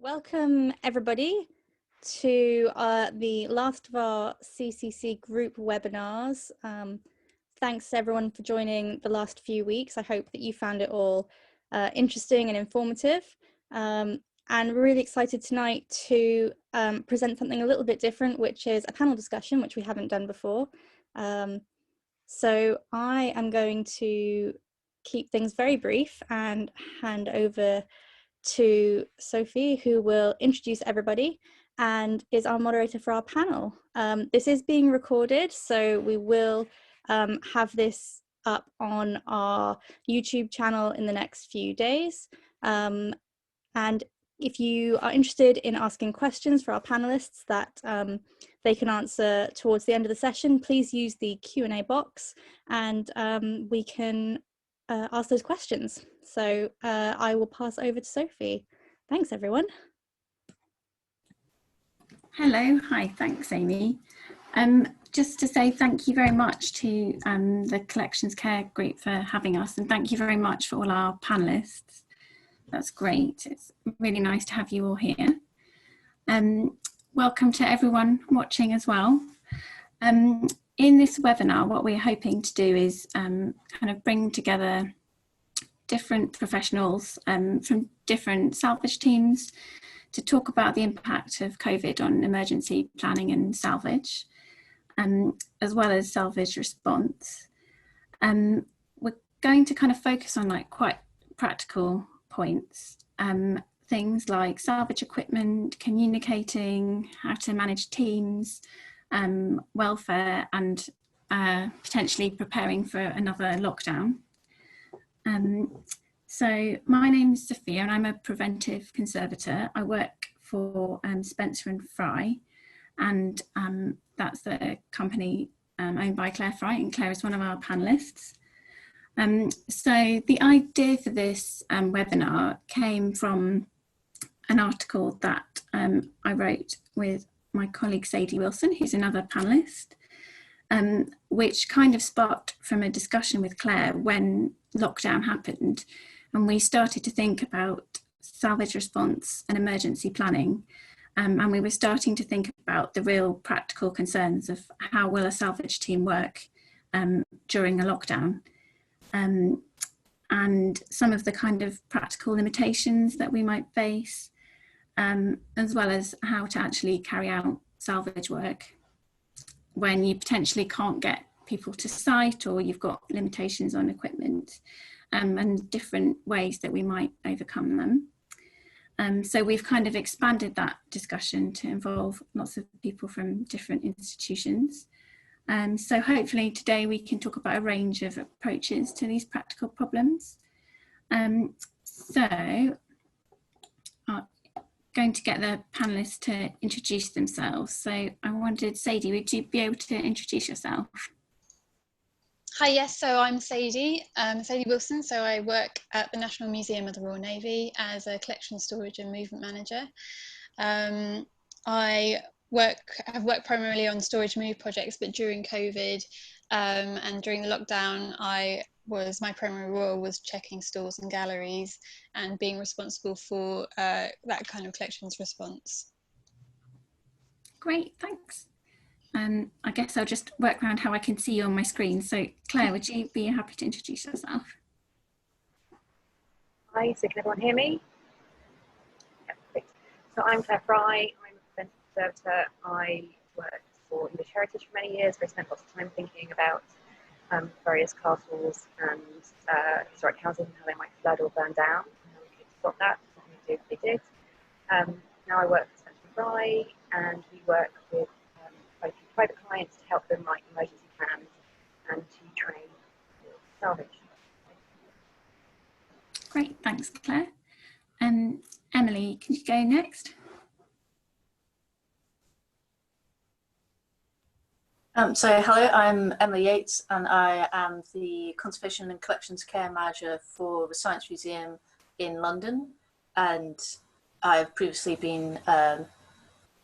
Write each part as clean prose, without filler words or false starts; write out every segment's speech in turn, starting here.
Welcome everybody to the last of our CCC group webinars. Thanks to everyone for joining the last few weeks. I hope that you found it all interesting and informative. And we're really excited tonight to present something a little bit different, which is a panel discussion, which we haven't done before. So I am going to keep things very brief and hand over to Sophie, who will introduce everybody and is our moderator for our panel. This is being recorded, so we will have this up on our YouTube channel in the next few days. And if you are interested in asking questions for our panelists that they can answer towards the end of the session, please use the Q&A box and we can ask those questions. So I will pass over to Sophie. Thanks, everyone. Hello, hi, thanks, Amy. Just to say thank you very much to the Collections Care Group for having us, and thank you very much for all our panelists. That's great. It's really nice to have you all here. Welcome to everyone watching as well. In this webinar, what we're hoping to do is kind of bring together different professionals from different salvage teams to talk about the impact of COVID on emergency planning and salvage, as well as salvage response. We're going to kind of focus on like quite practical points, things like salvage equipment, communicating, how to manage teams, welfare, and potentially preparing for another lockdown. So my name is Sophia and I'm a Preventive Conservator. I work for Spencer and Fry, and that's the company owned by Claire Fry, and Claire is one of our panelists. So the idea for this webinar came from an article that I wrote with my colleague Sadie Wilson, who's another panelist, which kind of sparked from a discussion with Claire when lockdown happened, and we started to think about salvage response and emergency planning, and we were starting to think about the real practical concerns of how will a salvage team work during a lockdown, and some of the kind of practical limitations that we might face, as well as how to actually carry out salvage work when you potentially can't get people to site or you've got limitations on equipment, and different ways that we might overcome them. So we've kind of expanded that discussion to involve lots of people from different institutions. So hopefully today we can talk about a range of approaches to these practical problems. So I'm going to get the panelists to introduce themselves. So I wondered, Sadie, would you be able to introduce yourself? Hi, yes, so I'm Sadie, Sadie Wilson. So I work at the National Museum of the Royal Navy as a collection, storage and movement manager. I have worked primarily on storage move projects, but during COVID and during the lockdown, my primary role was checking stores and galleries and being responsible for that kind of collections response. Great, thanks. I guess I'll just work around how I can see you on my screen. So Claire, would you be happy to introduce yourself? Hi, so can everyone hear me? Yeah, great. So I'm Claire Fry, I'm a Preventive Conservator. I worked for English Heritage for many years, where I spent lots of time thinking about various castles and historic houses and how they might flood or burn down, and how we could stop that, what we do if they did. Now I work for Spencer and Fry, and we work with quite a few private clients to help them write emergency plans and to train salvage. Great, thanks Claire. Emily, can you go next? So hello, I'm Emily Yates and I am the Conservation and Collections Care Manager for the Science Museum in London, and I've previously been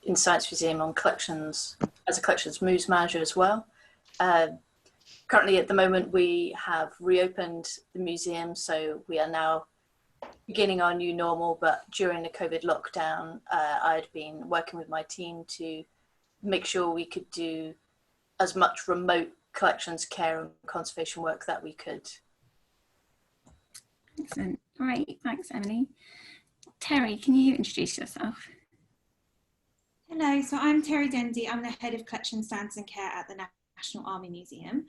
in Science Museum on collections as a collections moves manager as well. Currently at the moment we have reopened the museum, so we are now beginning our new normal, but during the COVID lockdown, I'd been working with my team to make sure we could do as much remote collections, care and conservation work that we could. Excellent. Great. Thanks, Emily. Terri, can you introduce yourself? Hello, so I'm Terri Dendy. I'm the Head of Collection Standards and Care at the National Army Museum.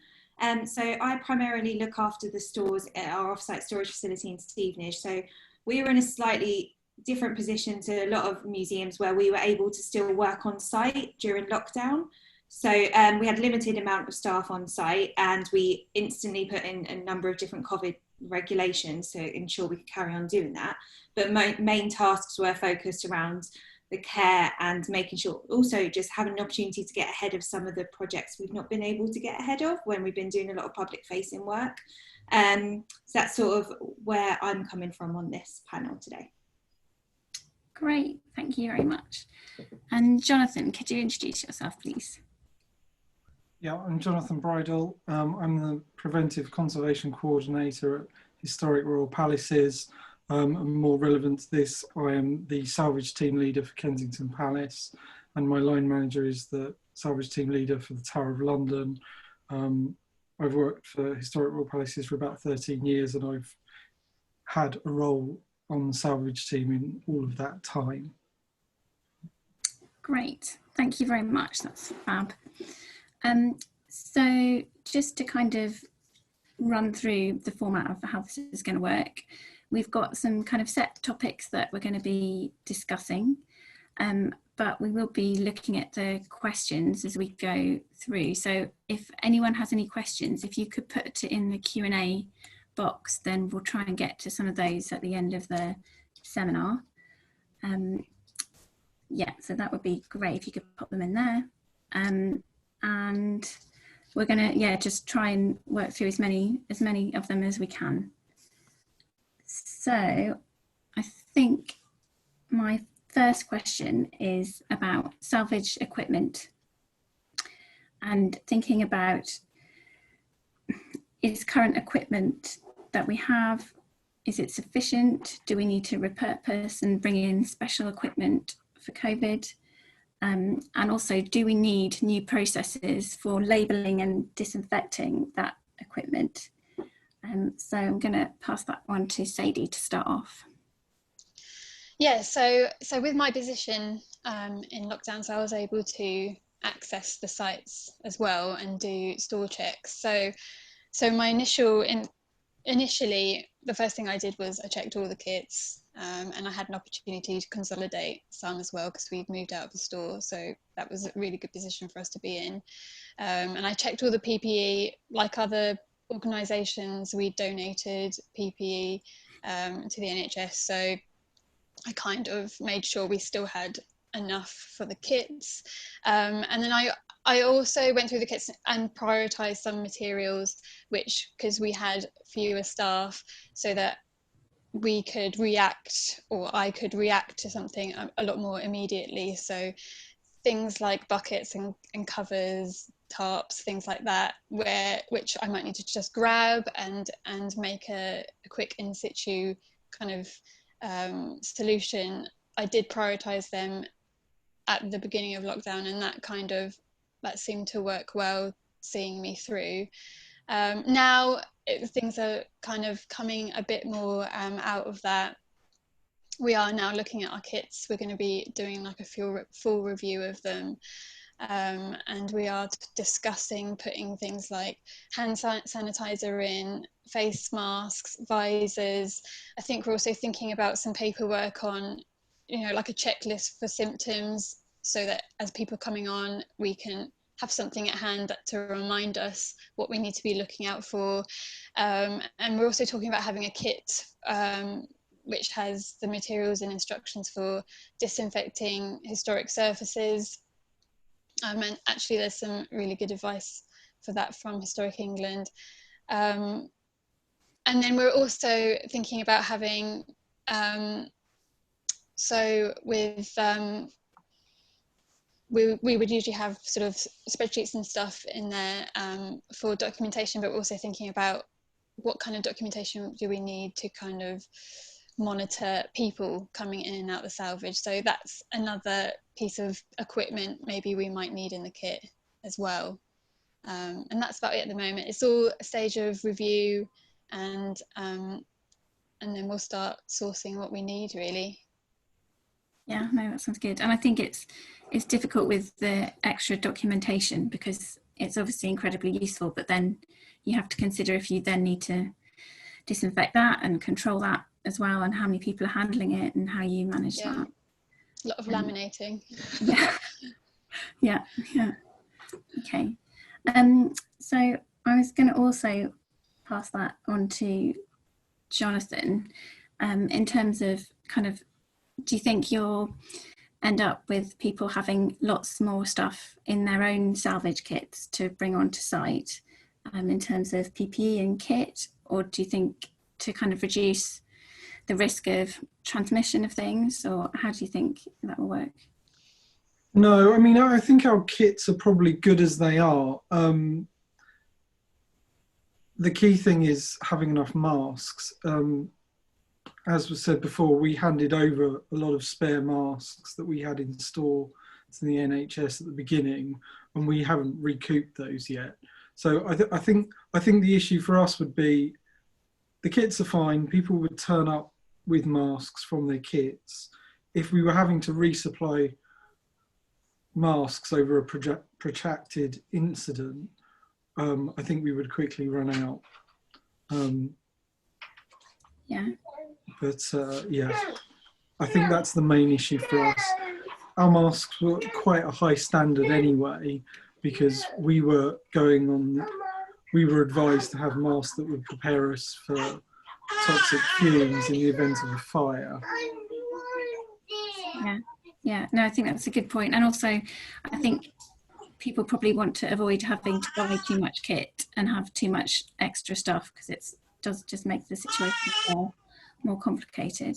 So I primarily look after the stores at our offsite storage facility in Stevenage. So we were in a slightly different position to a lot of museums where we were able to still work on site during lockdown. So we had limited amount of staff on site, and we instantly put in a number of different COVID regulations to ensure we could carry on doing that. But main tasks were focused around the care and making sure, also just having an opportunity to get ahead of some of the projects we've not been able to get ahead of when we've been doing a lot of public facing work. So that's sort of where I'm coming from on this panel today. Great, thank you very much. And Jonathan, could you introduce yourself, please? Yeah, I'm Jonathan Bridal. I'm the Preventive Conservation Coordinator at Historic Royal Palaces. And more relevant to this, I am the salvage team leader for Kensington Palace, and my line manager is the salvage team leader for the Tower of London. I've worked for Historic Royal Palaces for about 13 years, and I've had a role on the salvage team in all of that time. Great, thank you very much, that's fab. So just to kind of run through the format of how this is going to work, we've got some kind of set topics that we're going to be discussing, but we will be looking at the questions as we go through. So if anyone has any questions, if you could put it in the Q&A box, then we'll try and get to some of those at the end of the seminar. Yeah, so that would be great if you could put them in there. And we're going to, just try and work through as many of them as we can. So I think my first question is about salvage equipment and thinking about, is current equipment that we have, is it sufficient? Do we need to repurpose and bring in special equipment for COVID? And also, do we need new processes for labelling and disinfecting that equipment? So I'm going to pass that one to Sadie to start off. Yeah, so with my position in lockdown, so I was able to access the sites as well and do store checks. So my initially, the first thing I did was I checked all the kits, and I had an opportunity to consolidate some as well because we'd moved out of the store. So that was a really good position for us to be in. And I checked all the PPE. Like other organisations, we donated PPE to the NHS. So I kind of made sure we still had enough for the kits. And then I also went through the kits and prioritised some materials, which, because we had fewer staff, so that we could react, or I could react to something a lot more immediately. So things like buckets and covers, tarps, things like that, which I might need to just grab and make a quick in situ kind of solution. I did prioritise them at the beginning of lockdown, and that seemed to work well, seeing me through. Now things are kind of coming a bit more out of that. We are now looking at our kits. We're going to be doing like a full review of them, and we are discussing putting things like hand sanitizer in, face masks, visors. I think we're also thinking about some paperwork on, like a checklist for symptoms, so that as people are coming on, we can have something at hand to remind us what we need to be looking out for. And we're also talking about having a kit which has the materials and instructions for disinfecting historic surfaces. And actually there's some really good advice for that from Historic England. And then we're also thinking about having, we would usually have sort of spreadsheets and stuff in there for documentation, but we're also thinking about what kind of documentation do we need to kind of monitor people coming in and out the salvage. So that's another piece of equipment maybe we might need in the kit as well. And that's about it at the moment. It's all a stage of review, and then we'll start sourcing what we need, really. Yeah, no, that sounds good. And I think it's difficult with the extra documentation, because it's obviously incredibly useful, but then you have to consider if you then need to disinfect that and control that as well, and how many people are handling it and how you manage that. A lot of laminating. Yeah. Okay. So I was going to also pass that on to Jonathan, in terms of kind of, do you think you'll end up with people having lots more stuff in their own salvage kits to bring onto site, in terms of PPE and kit, or do you think to kind of reduce the risk of transmission of things, or how do you think that will work? No, I mean, I think our kits are probably good as they are. The key thing is having enough masks. As was said before, we handed over a lot of spare masks that we had in store to the NHS at the beginning, and we haven't recouped those yet. So I think the issue for us would be, the kits are fine. People would turn up with masks from their kits. If we were having to resupply masks over a protracted incident, I think we would quickly run out. But I think that's the main issue for us. Our masks were quite a high standard anyway, because we were advised to have masks that would prepare us for toxic fumes in the event of a fire. Yeah, no, I think that's a good point. And also, I think people probably want to avoid having to buy too much kit and have too much extra stuff, because it does just make the situation more complicated.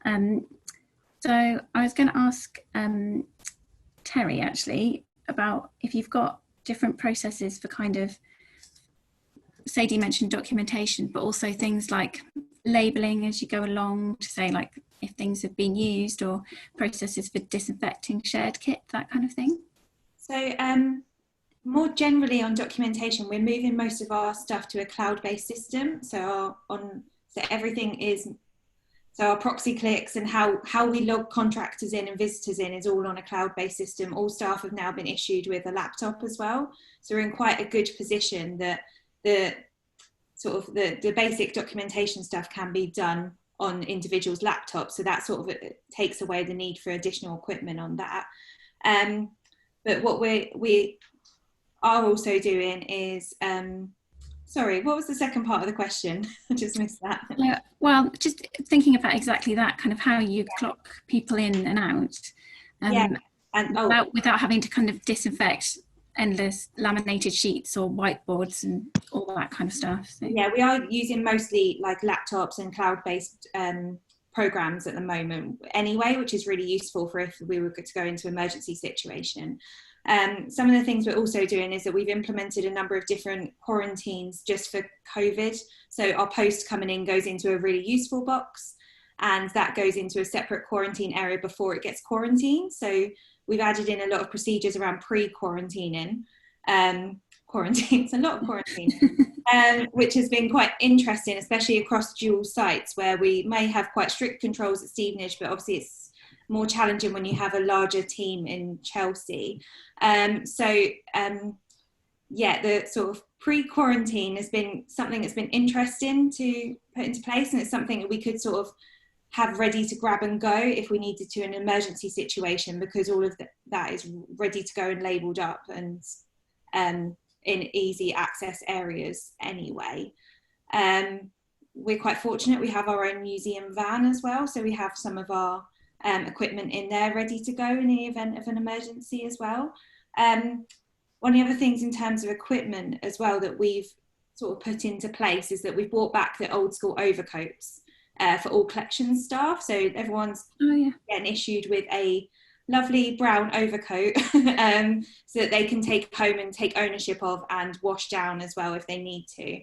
So I was going to ask Terri, actually, about if you've got different processes for kind of, Sadie mentioned documentation, but also things like labelling as you go along, to say like if things have been used, or processes for disinfecting shared kit, that kind of thing. So more generally on documentation, we're moving most of our stuff to a cloud-based system. So everything is, so our proxy clicks and how we log contractors in and visitors in is all on a cloud-based system. All staff have now been issued with a laptop as well. So we're in quite a good position that the basic documentation stuff can be done on individuals' laptops. So that sort of takes away the need for additional equipment on that. But what we are also doing is, sorry, what was the second part of the question? I just missed that. Yeah, well, just thinking about exactly that, kind of how you clock people in and out, and without having to kind of disinfect endless laminated sheets or whiteboards and all that kind of stuff. So. Yeah, we are using mostly like laptops and cloud-based programs at the moment anyway, which is really useful for if we were to go into emergency situation. Some of the things we're also doing is that we've implemented a number of different quarantines just for COVID. So our post coming in goes into a really useful box, and that goes into a separate quarantine area before it gets quarantined. So we've added in a lot of procedures around pre-quarantining. Quarantines, a lot of quarantine, which has been quite interesting, especially across dual sites where we may have quite strict controls at Stevenage, but obviously it's more challenging when you have a larger team in Chelsea. The sort of pre-quarantine has been something that's been interesting to put into place, and it's something that we could sort of have ready to grab and go if we needed to in an emergency situation, because all of that is ready to go and labelled up and in easy access areas anyway. We're quite fortunate, we have our own museum van as well, so we have some of our equipment in there ready to go in the event of an emergency as well. One of the other things in terms of equipment as well that we've sort of put into place is that we've brought back the old school overcoats for all collection staff, so everyone's getting issued with a lovely brown overcoat so that they can take home and take ownership of and wash down as well if they need to.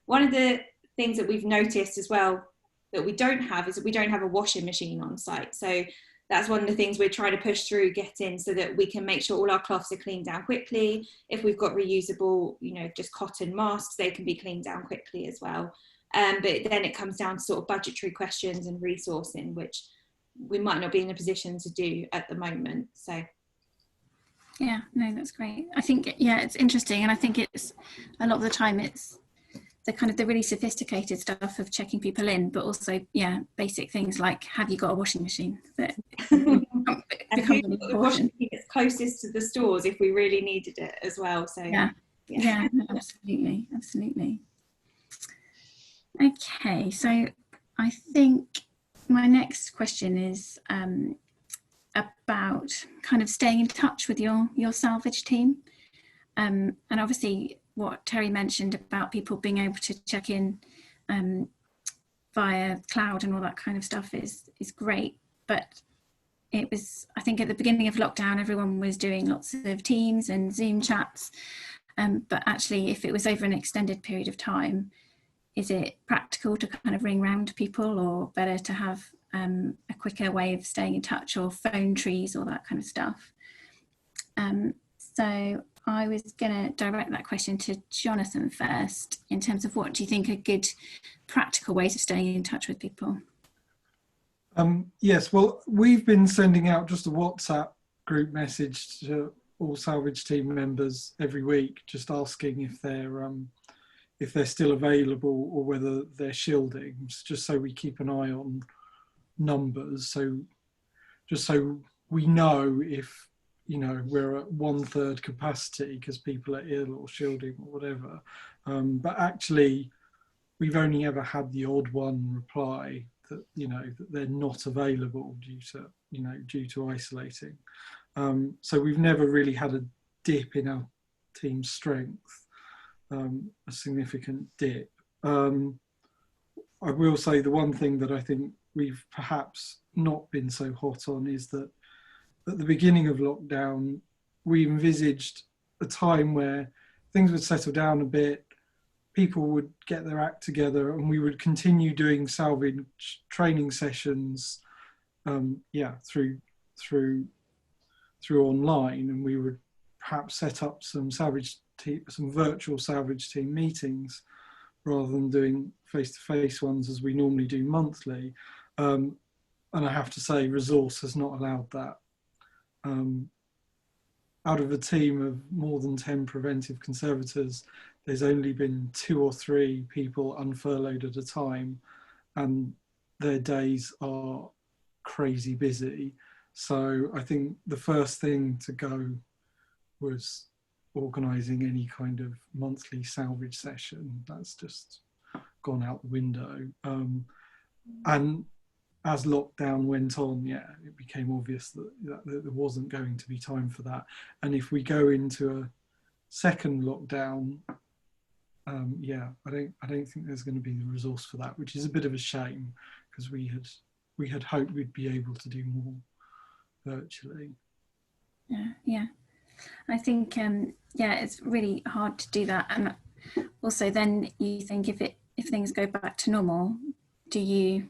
One of the things that we've noticed as well that we don't have is that we don't have a washing machine on site. So that's one of the things we're trying to push through, getting, so that we can make sure all our cloths are cleaned down quickly. If we've got reusable, you know, just cotton masks, they can be cleaned down quickly as well. But then it comes down to sort of budgetary questions and resourcing, which we might not be in a position to do at the moment. So yeah, no, that's great. I think, yeah, it's interesting, and I think it's a lot of the time it's the kind of the really sophisticated stuff of checking people in, but also, yeah, basic things like, have you got a washing machine? That becomes really important. It's closest to the stores if we really needed it as well. So yeah, no, absolutely. Okay, so I think my next question is about kind of staying in touch with your salvage team, and obviously what Terri mentioned about people being able to check in via cloud and all that kind of stuff is great. But it was, I think at the beginning of lockdown, everyone was doing lots of Teams and Zoom chats. But actually, if it was over an extended period of time, is it practical to kind of ring round people, or better to have a quicker way of staying in touch, or phone trees, or that kind of stuff? So I was going to direct that question to Jonathan first, in terms of what do you think are good practical ways of staying in touch with people? Yes, well, we've been sending out just a WhatsApp group message to all salvage team members every week, just asking if they're still available or whether they're shielding, just so we keep an eye on numbers. So just so we know if, you know, we're at 1/3 capacity because people are ill or shielding or whatever. But actually, we've only ever had the odd one reply that, you know, that they're not available due to isolating. So we've never really had a dip in our team's strength, a significant dip. I will say the one thing that I think we've perhaps not been so hot on is that at the beginning of lockdown, we envisaged a time where things would settle down a bit, people would get their act together, and we would continue doing salvage training sessions, through online, and we would perhaps set up some virtual salvage team meetings rather than doing face-to-face ones as we normally do monthly. And I have to say, resource has not allowed that. Out of a team of more than 10 preventive conservators, there's only been 2 or 3 people unfurloughed at a time, and their days are crazy busy. So I think the first thing to go was organising any kind of monthly salvage session. That's just gone out the window. And as lockdown went on, it became obvious that there wasn't going to be time for that. And if we go into a second lockdown, I don't think there's going to be the resource for that, which is a bit of a shame, because we had hoped we'd be able to do more virtually. Yeah. I think it's really hard to do that, and also then you think if things go back to normal, do you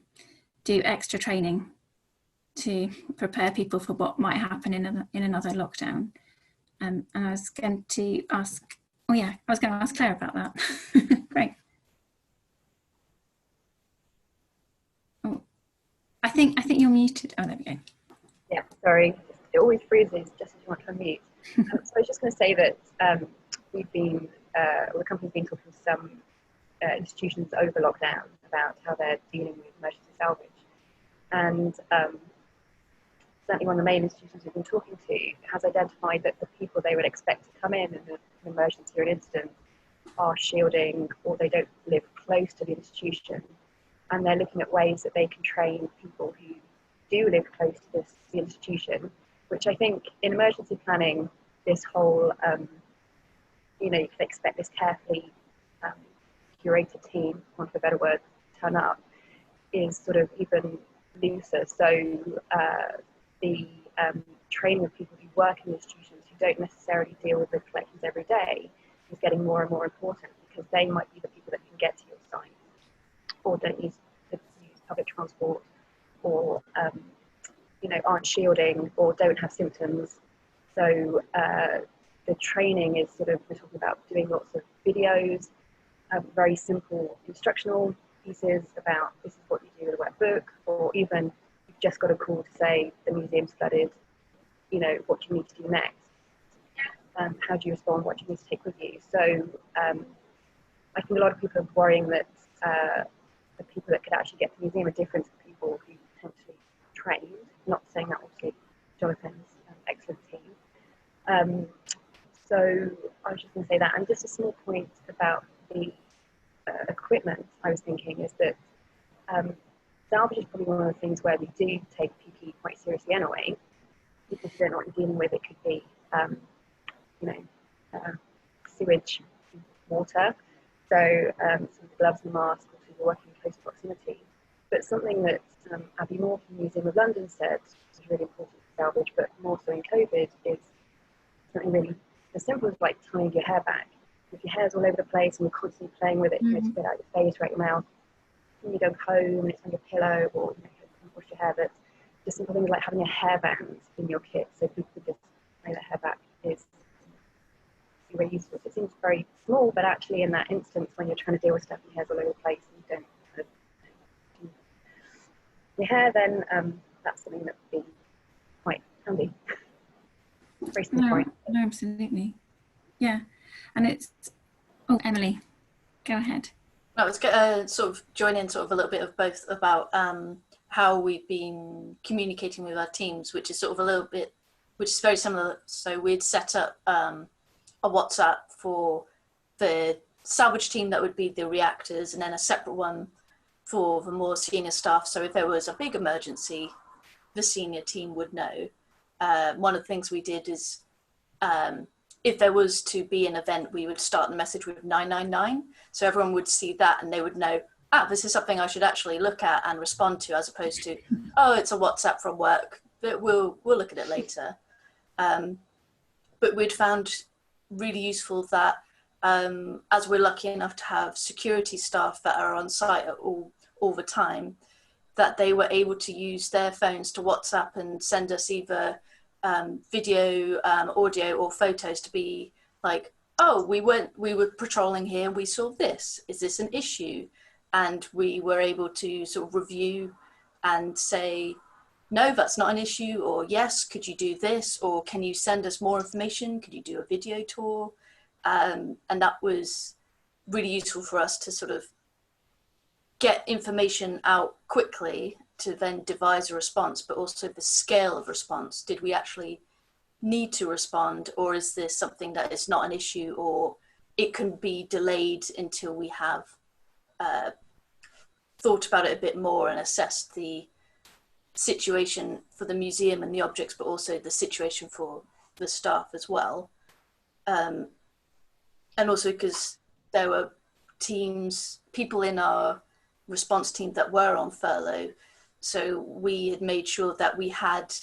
do extra training to prepare people for what might happen in another lockdown? And I was going to ask Claire about that. Great. Oh, I think you're muted. Oh, there we go. Yeah, sorry. It always freezes just as you want to unmute. So I was just going to say that the company's been talking to some institutions over lockdown about how they're dealing with emergency salvage. And certainly one of the main institutions we've been talking to has identified that the people they would expect to come in an emergency or an incident are shielding, or they don't live close to the institution. And they're looking at ways that they can train people who do live close to the institution, which I think in emergency planning, this whole, you can expect this carefully curated team, for want of a better word, turn up, is sort of even looser. So the training of people who work in institutions who don't necessarily deal with the collections every day is getting more and more important, because they might be the people that can get to your site, or don't use public transport, or aren't shielding or don't have symptoms. So the training is we're talking about doing lots of videos, very simple instructional pieces about this is what you do with a wet book, or even you've just got a call to say the museum's flooded, what do you need to do next? How do you respond? What do you need to take with you? So I think a lot of people are worrying that the people that could actually get to the museum are different to people who potentially trained. Not saying that obviously Jonathan's excellent team. So I was just going to say that, and just a small point about the equipment. I was thinking is that salvage is probably one of the things where we do take PPE quite seriously anyway, because you don't know what you're dealing with. It could be sewage, water. So some of the gloves and masks, obviously we're working in close proximity. But something that Abby Moore from the Museum of London said is really important for salvage, but more so in COVID, is something really as simple as like tying your hair back. If your hair's all over the place and you're constantly playing with it, to get out your face, right your mouth, when you go home and it's on your pillow, or you wash your hair, but just simple things like having a hairband in your kit so people could just tie their hair back is really useful. So it seems very small, but actually in that instance when you're trying to deal with stuff and your hair's all over the place and you don't do your hair, then that's something that would be quite handy. Very simple. No, absolutely. Yeah. And it's, Emily, go ahead. I was going to sort of join in a little bit of both about how we've been communicating with our teams, which is sort of a little bit, which is very similar. So we'd set up a WhatsApp for the salvage team that would be the reactors, and then a separate one for the more senior staff. So if there was a big emergency, the senior team would know. One of the things we did is if there was to be an event, we would start the message with 999. So everyone would see that and they would know, this is something I should actually look at and respond to, as opposed to, it's a WhatsApp from work, but we'll look at it later. But we'd found really useful that as we're lucky enough to have security staff that are on site all the time, that they were able to use their phones to WhatsApp and send us either video, audio or photos to be like, we were patrolling here, we saw this, is this an issue? And we were able to sort of review and say, no, that's not an issue, or yes, could you do this, or can you send us more information, could you do a video tour? And that was really useful for us to sort of get information out quickly to then devise a response, but also the scale of response. Did we actually need to respond, or is this something that is not an issue, or it can be delayed until we have thought about it a bit more and assessed the situation for the museum and the objects, but also the situation for the staff as well. And also because there were people in our response team that were on furlough, so we had made sure that we had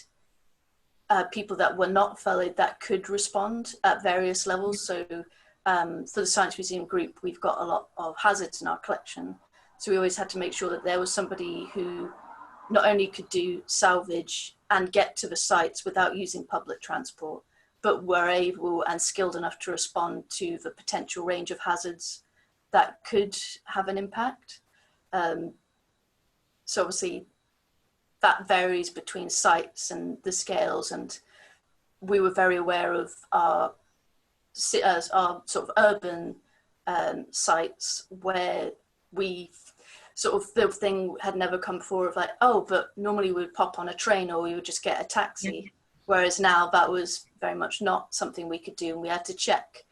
people that were not furloughed that could respond at various levels. So for the Science Museum group, we've got a lot of hazards in our collection. So we always had to make sure that there was somebody who not only could do salvage and get to the sites without using public transport, but were able and skilled enough to respond to the potential range of hazards that could have an impact. So obviously that varies between sites and the scales, and we were very aware of our sort of urban sites where we sort of, the thing had never come before of like, but normally we would pop on a train or we would just get a taxi. Whereas now that was very much not something we could do, and we had to check.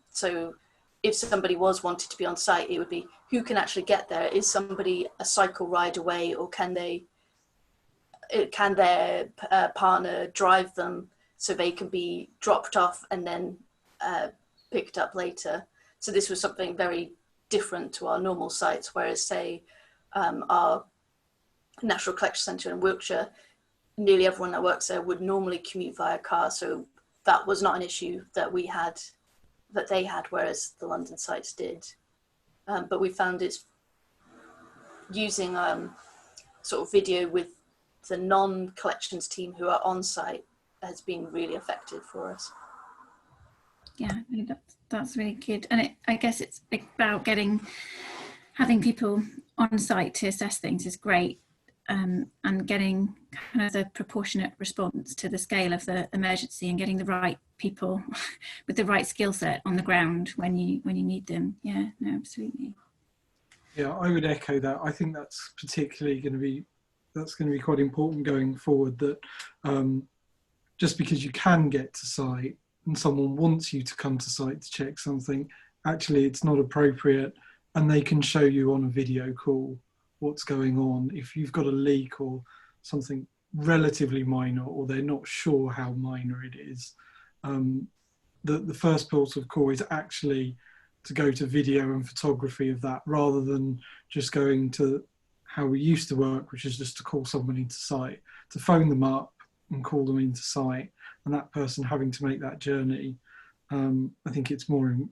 So if somebody was wanted to be on site, it would be, who can actually get there? Is somebody a cycle ride away, or can their partner drive them so they can be dropped off and then picked up later? So this was something very different to our normal sites, whereas say our National Collection Centre in Wiltshire, nearly everyone that works there would normally commute via car, so that was not an issue that they had, whereas the London sites did. But we found it's using sort of video with the non-collections team who are on site has been really effective for us. Yeah, that's really good. And I guess it's about having people on site to assess things is great, and getting kind of the proportionate response to the scale of the emergency and getting the right people with the right skill set on the ground when you need them. Yeah, no, absolutely. Yeah, I would echo that. I think that's particularly going to be quite important going forward, that just because you can get to site and someone wants you to come to site to check something, actually it's not appropriate, and they can show you on a video call what's going on. If you've got a leak or something relatively minor, or they're not sure how minor it is, the first port of call is actually to go to video and photography of that, rather than just going to how we used to work, which is just to call someone into site, to phone them up and call them into site, and that person having to make that journey. I think it's going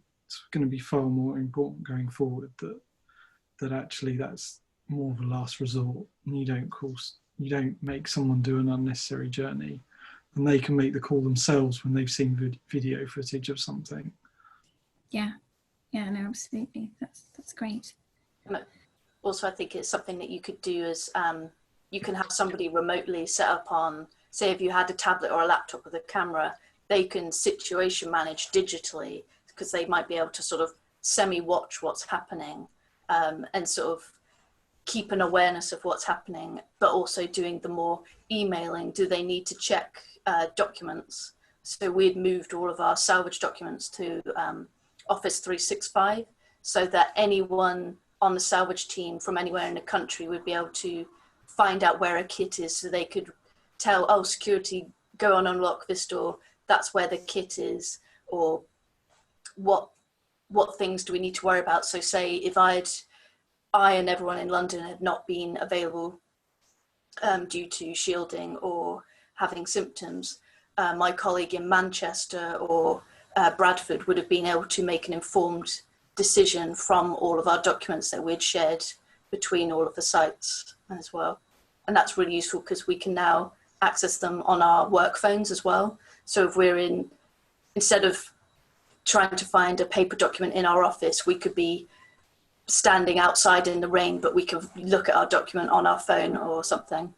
to be far more important going forward that actually that's more of a last resort, and you don't make someone do an unnecessary journey, and they can make the call themselves when they've seen video footage of something. Yeah, no, absolutely. That's great. Also, I think it's something that you could do as you can have somebody remotely set up on, say if you had a tablet or a laptop with a camera, they can situation manage digitally, because they might be able to sort of semi-watch what's happening, and sort of keep an awareness of what's happening, but also doing the more emailing. Do they need to check documents? So we'd moved all of our salvage documents to Office 365, so that anyone on the salvage team from anywhere in the country would be able to find out where a kit is, so they could tell, oh, security, go and unlock this door, that's where the kit is, or what things do we need to worry about. So say if I and everyone in London had not been available due to shielding or having symptoms, my colleague in Manchester or Bradford would have been able to make an informed decision from all of our documents that we'd shared between all of the sites as well. And that's really useful because we can now access them on our work phones as well. So if we're instead of trying to find a paper document in our office, we could be standing outside in the rain, but we could look at our document on our phone or something.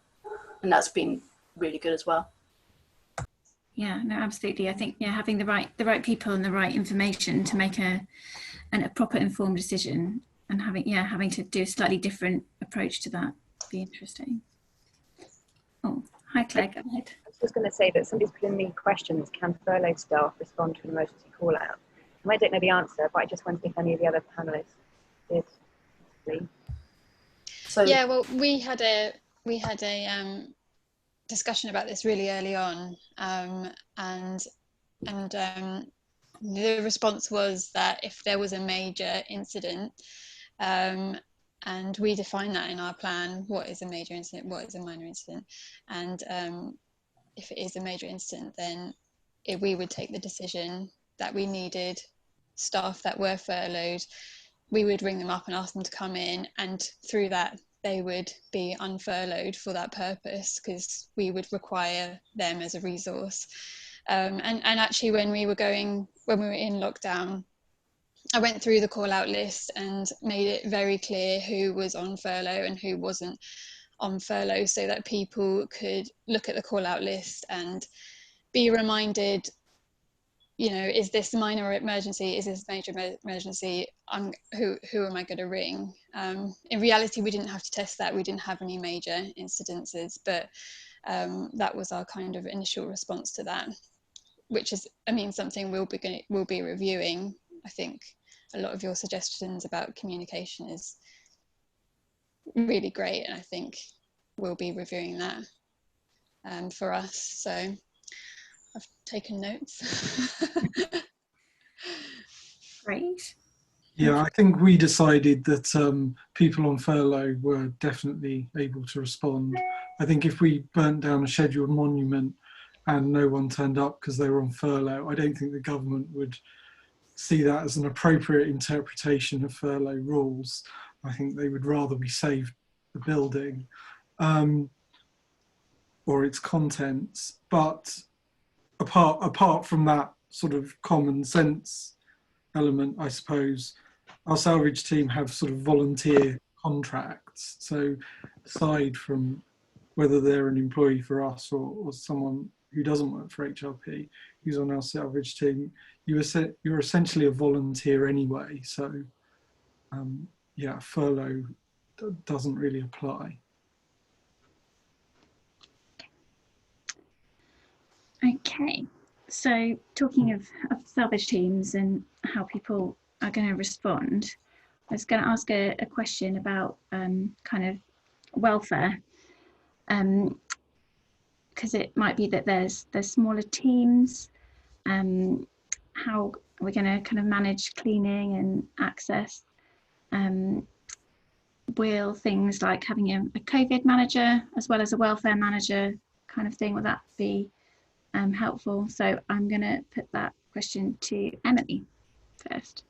And that's been really good as well. Yeah, no, absolutely. I think, yeah, having the right people and the right information to make a proper informed decision, and having to do a slightly different approach to that would be interesting. Oh, hi Claire, go ahead. I was just going to say that somebody's put in the questions, can furlough staff respond to an emergency call out? And I don't know the answer, but I just wondered if any of the other panellists did. Please. So yeah, well, we had a discussion about this really early on, and the response was that if there was a major incident, and we define that in our plan, what is a major incident, what is a minor incident, and if it is a major incident, then we would take the decision that we needed staff that were furloughed. We would ring them up and ask them to come in, and through that they would be unfurloughed for that purpose, because we would require them as a resource. And actually when we were in lockdown, I went through the call out list and made it very clear who was on furlough and who wasn't on furlough, so that people could look at the call out list and be reminded, you know, is this a minor emergency? Is this a major emergency? Who am I going to ring? In reality, we didn't have to test that. We didn't have any major incidences, but that was our kind of initial response to that, which is, I mean, something we'll be reviewing. I think a lot of your suggestions about communication is really great, and I think we'll be reviewing that for us. So I've taken notes. Great. Yeah, I think we decided that people on furlough were definitely able to respond. I think if we burnt down a scheduled monument and no one turned up because they were on furlough, I don't think the government would see that as an appropriate interpretation of furlough rules. I think they would rather be saved the building or its contents. But apart from that sort of common sense element, I suppose, our salvage team have sort of volunteer contracts. So aside from whether they're an employee for us or someone who doesn't work for HRP, who's on our salvage team, you're essentially a volunteer anyway. So yeah, furlough doesn't really apply. Okay, so talking of salvage teams and how people are going to respond, I was going to ask a question about kind of welfare, because it might be that there's smaller teams. How we're going to kind of manage cleaning and access. Will things like having a COVID manager as well as a welfare manager kind of thing, will that be helpful? So I'm going to put that question to Emily first.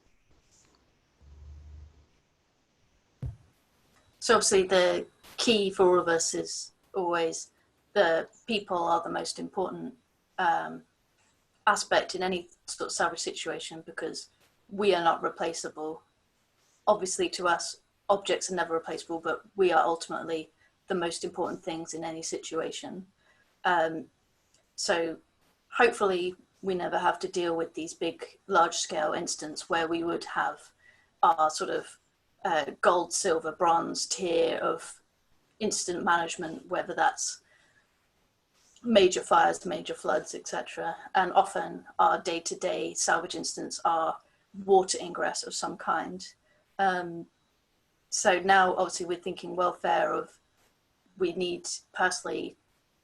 So obviously the key for all of us is always the people are the most important aspect in any sort of salvage situation, because we are not replaceable. Obviously to us, objects are never replaceable, but we are ultimately the most important things in any situation. So hopefully we never have to deal with these big, large-scale incidents where we would have our sort of gold, silver, bronze tier of incident management, whether that's major fires, major floods, etc. And often our day-to-day salvage incidents are water ingress of some kind. So now obviously we're thinking welfare of, we need personally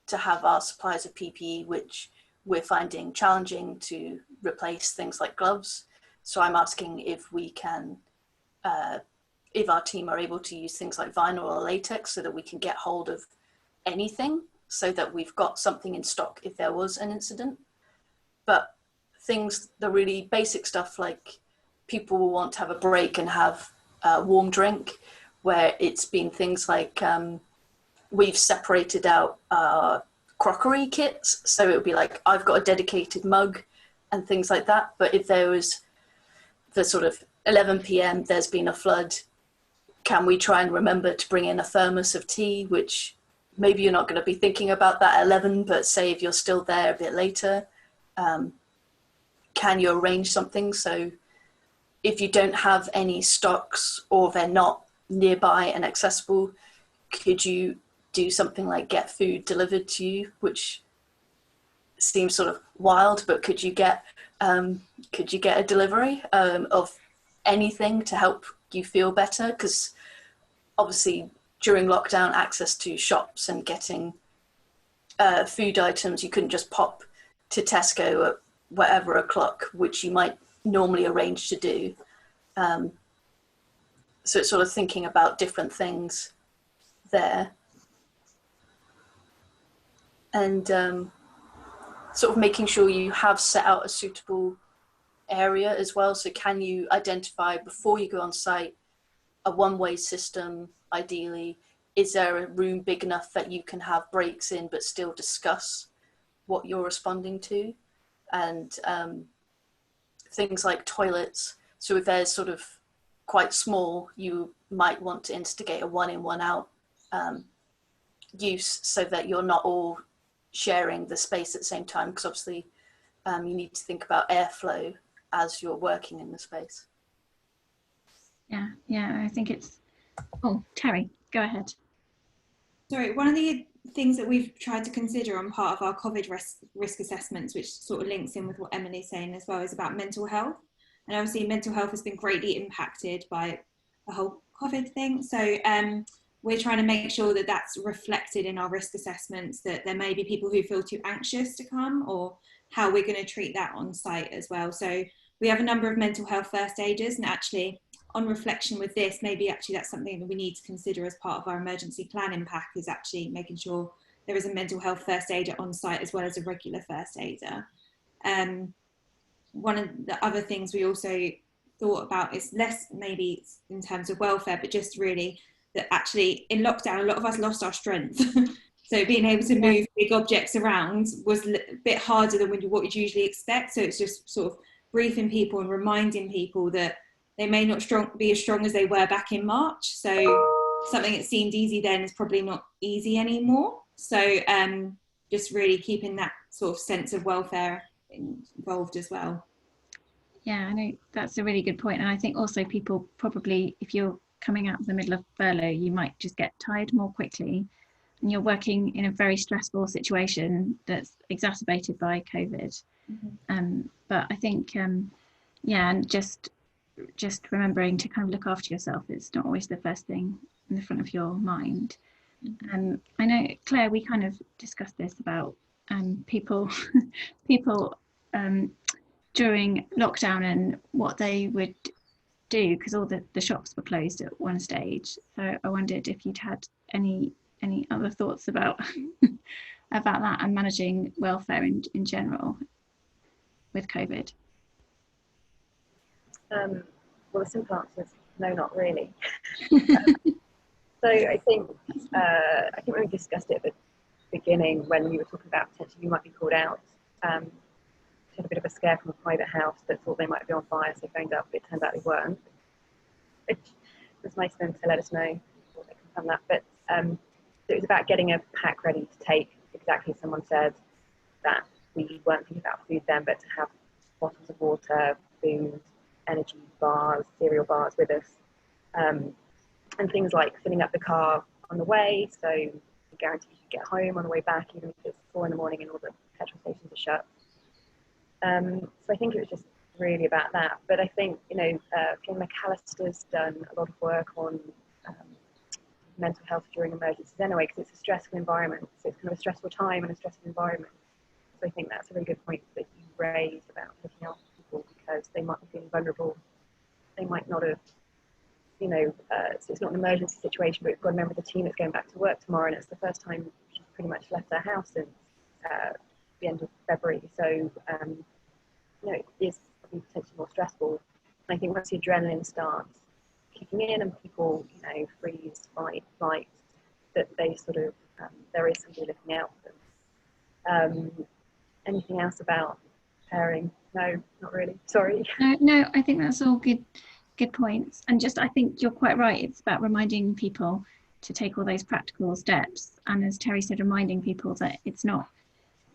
to have our supplies of PPE, which we're finding challenging to replace things like gloves. So I'm asking if we can, if our team are able to use things like vinyl or latex so that we can get hold of anything, so that we've got something in stock if there was an incident. But things, the really basic stuff, like people will want to have a break and have a warm drink, where it's been things like we've separated out crockery kits. So it would be like, I've got a dedicated mug and things like that. But if there was the sort of 11 p.m, there's been a flood, can we try and remember to bring in a thermos of tea, which maybe you're not going to be thinking about that at 11, but say if you're still there a bit later, can you arrange something? So if you don't have any stocks or they're not nearby and accessible, could you do something like get food delivered to you, which seems sort of wild, but could you get a delivery of anything to help you feel better? Because obviously during lockdown, access to shops and getting food items, you couldn't just pop to Tesco at whatever o'clock, which you might normally arrange to do. So it's sort of thinking about different things there. And sort of making sure you have set out a suitable area as well. So can you identify before you go on site a one-way system, ideally? Is there a room big enough that you can have breaks in but still discuss what you're responding to? And things like toilets. So if they're sort of quite small, you might want to instigate a one in, one out use, so that you're not all sharing the space at the same time, because obviously you need to think about airflow as you're working in the space. Yeah, I think it's, oh, Terri, go ahead. Sorry, one of the things that we've tried to consider on part of our COVID risk assessments, which sort of links in with what Emily's saying as well, is about mental health. And obviously mental health has been greatly impacted by the whole COVID thing. So we're trying to make sure that that's reflected in our risk assessments, that there may be people who feel too anxious to come, or how we're going to treat that on site as well. So we have a number of mental health first aiders, and actually on reflection with this, maybe actually that's something that we need to consider as part of our emergency planning pack, is actually making sure there is a mental health first aider on site as well as a regular first aider. One of the other things we also thought about is less maybe in terms of welfare, but just really that actually in lockdown, a lot of us lost our strength. So being able to move big objects around was a bit harder than what you'd usually expect. So it's just sort of briefing people and reminding people that they may not be as strong as they were back in March. So something that seemed easy then is probably not easy anymore. So just really keeping that sort of sense of welfare involved as well. Yeah, I know that's a really good point. And I think also people probably, if you're coming out of the middle of furlough, you might just get tired more quickly. And you're working in a very stressful situation that's exacerbated by COVID. But I think, yeah, and just remembering to kind of look after yourself is not always the first thing in the front of your mind. I know, Claire, we kind of discussed this about people during lockdown and what they would do, because all the shops were closed at one stage. So I wondered if you'd had any other thoughts about about that and managing welfare in general with COVID. Well, the simple answer is no, not really. So I think when we discussed it at the beginning, when we were talking about potentially you might be called out, had a bit of a scare from a private house that thought they might be on fire, so they phoned up, but it turned out they weren't. It was nice of them to let us know before they confirmed that. But it was about getting a pack ready to take, exactly as someone said, that we weren't thinking about food then, but to have bottles of water, food, energy bars, cereal bars with us. And things like filling up the car on the way, so you guarantee you can get home on the way back, even if it's 4 a.m. and all the petrol stations are shut. So I think it was just really about that. But I think, Fiona McAllister's done a lot of work on mental health during emergencies anyway, because it's a stressful environment. So it's kind of a stressful time and a stressful environment. So I think that's a really good point that you raised about looking after people, because they might be feeling vulnerable. They might not have, so it's not an emergency situation, but we've got a member of the team that's going back to work tomorrow, and it's the first time she's pretty much left her house since the end of February. So, it is probably potentially more stressful. And I think once the adrenaline starts kicking in and people, freeze, fight, flight, that they sort of, there is somebody looking out for them. Anything else about pairing? No, not really. Sorry. No, I think that's all good points. And just, I think you're quite right. It's about reminding people to take all those practical steps. And as Terri said, reminding people that it's not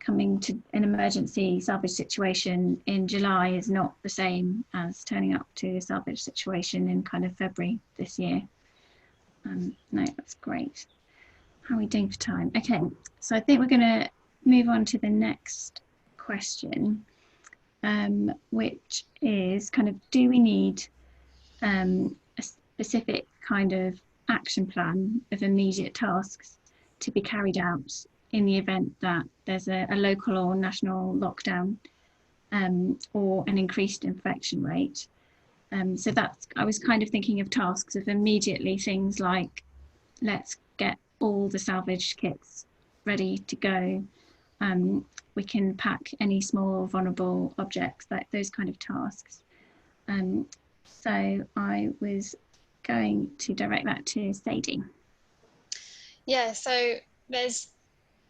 coming to an emergency salvage situation in July is not the same as turning up to a salvage situation in kind of February this year. No, that's great. How are we doing for time? Okay, so I think we're going to move on to the next question, which is kind of, do we need a specific kind of action plan of immediate tasks to be carried out in the event that there's a local or national lockdown or an increased infection rate? So I was kind of thinking of tasks of immediately things like, let's get all the salvage kits ready to go. We can pack any small vulnerable objects, like those kind of tasks. So I was going to direct that to Sadie. Yeah, so there's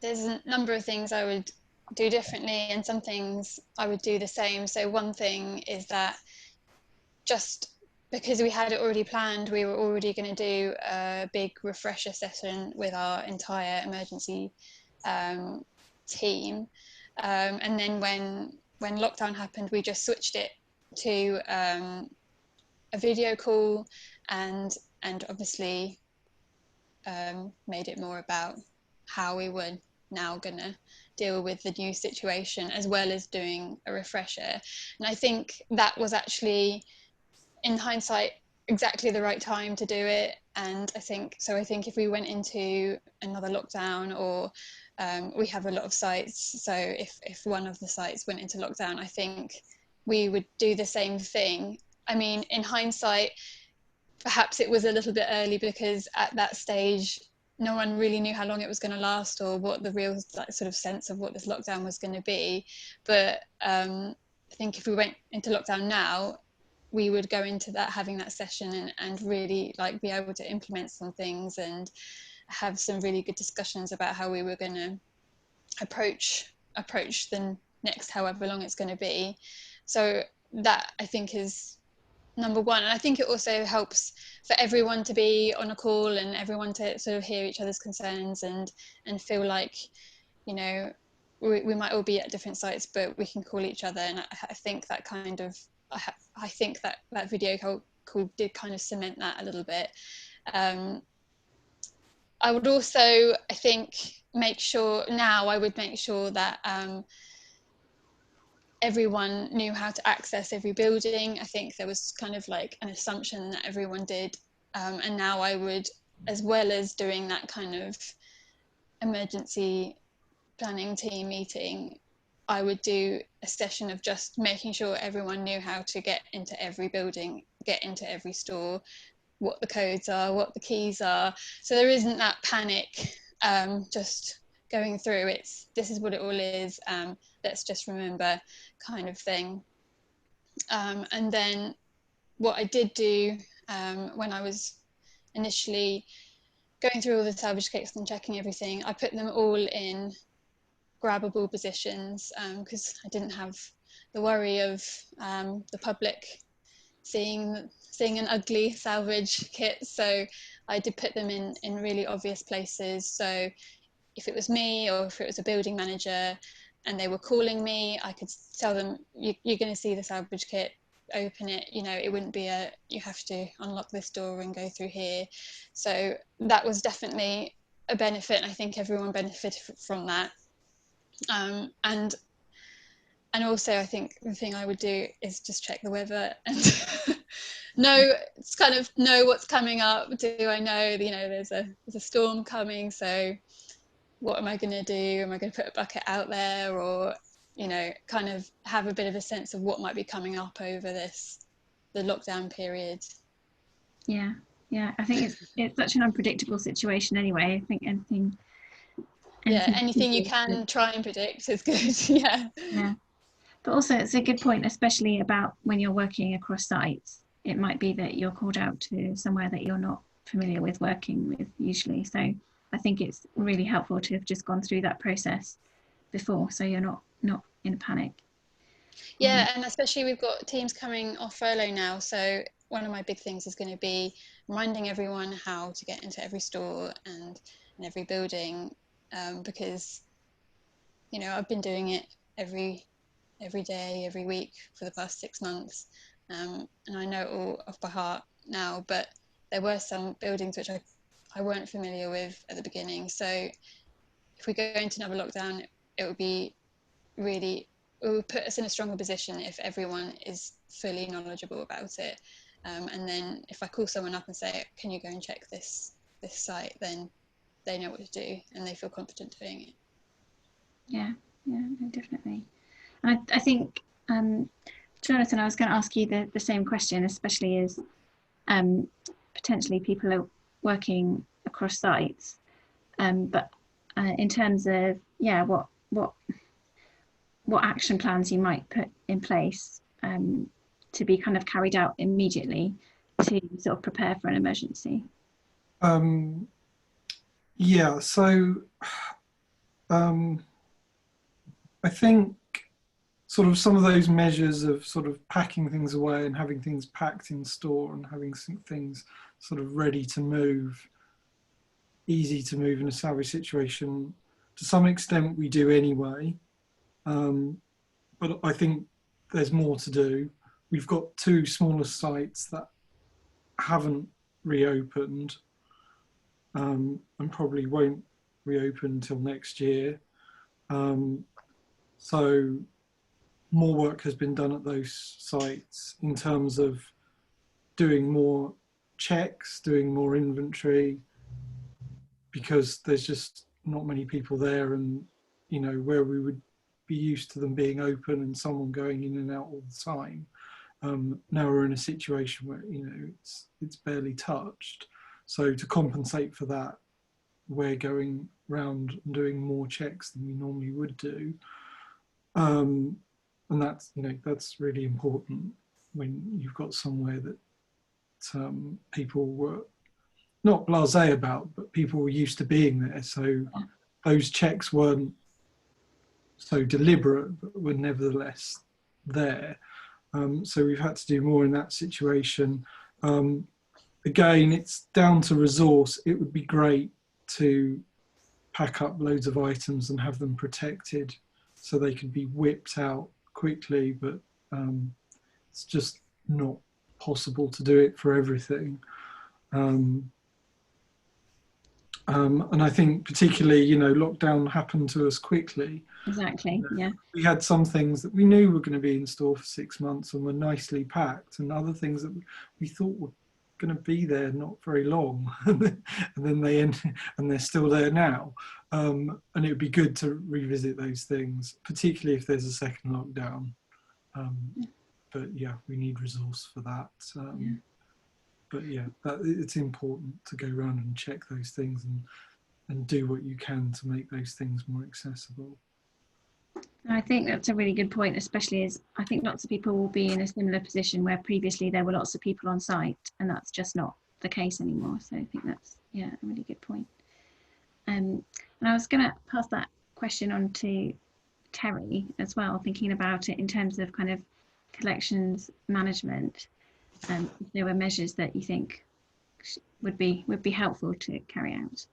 a number of things I would do differently and some things I would do the same. So one thing is that just because we had it already planned, we were already going to do a big refresher session with our entire emergency team. And then when lockdown happened, we just switched it to a video call and obviously made it more about how we were now gonna deal with the new situation, as well as doing a refresher. And I think that was actually, in hindsight, exactly the right time to do it. And I think if we went into another lockdown, or we have a lot of sites, so if one of the sites went into lockdown, I think we would do the same thing. I mean, in hindsight, perhaps it was a little bit early, because at that stage no one really knew how long it was going to last, or what the real sort of sense of what this lockdown was going to be. But I think if we went into lockdown now, we would go into that, having that session and really like be able to implement some things and have some really good discussions about how we were going to approach the next however long it's going to be. So that I think is number one. And I think it also helps for everyone to be on a call and everyone to sort of hear each other's concerns and feel like, you know, we might all be at different sites, but we can call each other. And I think that kind of, I think that video call did kind of cement that a little bit. I would also, I think, I would make sure that everyone knew how to access every building. I think there was kind of like an assumption that everyone did. And now I would, as well as doing that kind of emergency planning team meeting, I would do a session of just making sure everyone knew how to get into every building, get into every store, what the codes are, what the keys are. So there isn't that panic just going through. This is what it all is. Let's just remember kind of thing. And then what I did do when I was initially going through all the salvage kits and checking everything, I put them all in grabbable positions because I didn't have the worry of the public seeing an ugly salvage kit. So I did put them in really obvious places. So if it was me or if it was a building manager and they were calling me, I could tell them, you're going to see the salvage kit, open it. You know, it wouldn't be you have to unlock this door and go through here. So that was definitely a benefit, and I think everyone benefited from that. And also I think the thing I would do is just check the weather and know what's coming up. Do I know, you know, there's a storm coming, so what am I going to do? Am I going to put a bucket out there, or, you know, kind of have a bit of a sense of what might be coming up over the lockdown period? Yeah, I think it's such an unpredictable situation anyway. I think anything you can try and predict is good. Yeah, but also it's a good point, especially about when you're working across sites. It might be that you're called out to somewhere that you're not familiar with working with usually, so I think it's really helpful to have just gone through that process before, so you're not in a panic. Yeah, and especially we've got teams coming off furlough now, so one of my big things is going to be reminding everyone how to get into every store and in every building, because, you know, I've been doing it every day, every week for the past 6 months, and I know it all off by heart now, but there were some buildings which I weren't familiar with at the beginning. So if we go into another lockdown, it would put us in a stronger position if everyone is fully knowledgeable about it. And then if I call someone up and say, can you go and check this site, then they know what to do and they feel confident doing it. Yeah, definitely. And I think, Jonathan, I was going to ask you the same question, especially as potentially people are working across sites, but in terms of what action plans you might put in place to be kind of carried out immediately to sort of prepare for an emergency. I think sort of some of those measures of sort of packing things away and having things packed in store and having some things sort of ready to move, easy to move in a salvage situation, to some extent we do anyway, but I think there's more to do. We've got 2 smaller sites that haven't reopened and probably won't reopen until next year. So more work has been done at those sites in terms of doing more checks, doing more inventory, because there's just not many people there, and, you know, where we would be used to them being open and someone going in and out all the time. Now we're in a situation where, you know, it's barely touched. So to compensate for that, we're going round and doing more checks than we normally would do. And that's, you know, that's really important. when you've got somewhere that people were not blasé about, but people were used to being there. So those checks weren't so deliberate, but were nevertheless there. So we've had to do more in that situation. Again, it's down to resource. It would be great to pack up loads of items and have them protected so they could be whipped out quickly, but it's just not possible to do it for everything. And I think particularly, you know, lockdown happened to us quickly. Exactly, yeah. We had some things that we knew were going to be in store for 6 months and were nicely packed, and other things that we thought were going to be there not very long, and then they end, and they're still there now. And it would be good to revisit those things, particularly if there's a second lockdown. But yeah, we need resource for that. But yeah, it's important to go around and check those things and do what you can to make those things more accessible. I think that's a really good point, especially as I think lots of people will be in a similar position where previously there were lots of people on site, and that's just not the case anymore. So I think that's, yeah, a really good point. And I was going to pass that question on to Terri as well, thinking about it in terms of kind of collections management. If there were measures that you think would be helpful to carry out.